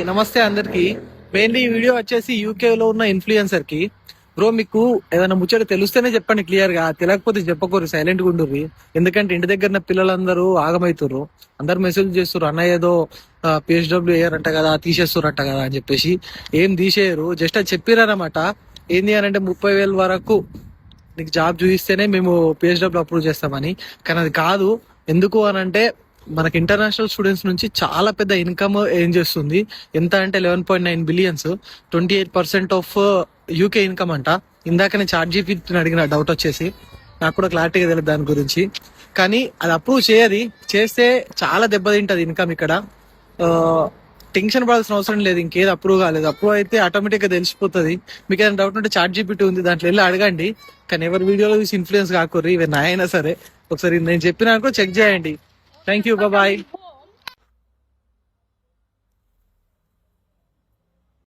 నమస్తే అందరికి. మెయిన్లీ ఈ వీడియో వచ్చేసి యూకే లో ఉన్న ఇన్ఫ్లుయెన్సర్ కి. బ్రో, మీకు ఏదైనా ముచ్చట తెలుస్తేనే చెప్పండి క్లియర్ గా, తెలియకపోతే చెప్పకూరు, సైలెంట్ గా ఉండుర్రి. ఎందుకంటే ఇంటి దగ్గర పిల్లలందరూ ఆగమైతుర్రు. అందరు మెసేజ్ చేస్తుర్రు, అన్న ఏదో పిహెచ్డబ్ల్యూ వేయరంట కదా, తీసేస్తురంట కదా అని చెప్పేసి. ఏం తీసేయరు, జస్ట్ అది చెప్పిరనమాట. ఏంది అని అంటే 30,000 వరకు నీకు జాబ్ చూపిస్తేనే మేము పిహెచ్డబ్ల్యూ అప్రూవ్ చేస్తామని. కానీ అది కాదు. ఎందుకు అని అంటే మనకి ఇంటర్నేషనల్ స్టూడెంట్స్ నుంచి చాలా పెద్ద ఇన్కమ్ ఏం చేస్తుంది. ఎంత అంటే 11.9 బిలియన్స్, 28% ఆఫ్ యూకే ఇన్కమ్ అంట. ఇందాక నేను ChatGPT అడిగిన డౌట్ వచ్చేసి, నాకు కూడా క్లారిటీగా తెలియదు దాని గురించి. కానీ అది అప్రూవ్ చేయది, చేస్తే చాలా దెబ్బతింటది ఇన్కమ్ ఇక్కడ. టెన్షన్ పడాల్సిన అవసరం లేదు, ఇంకేది అప్రూవ్ కాలేదు. అప్రూవ్ అయితే ఆటోమేటిక్ గా తెలిసిపోతుంది. మీకు ఏదైనా డౌట్ ఉంటే ChatGPT ఉంది, దాంట్లో వెళ్ళి అడగండి. కానీ ఎవరి వీడియోలో చూసి ఇన్ఫ్లుయెన్స్ కాకూర్రి, ఇవి నా అయినా సరే. ఒకసారి నేను చెప్పినా చెక్ చేయండి. Thank you, bye.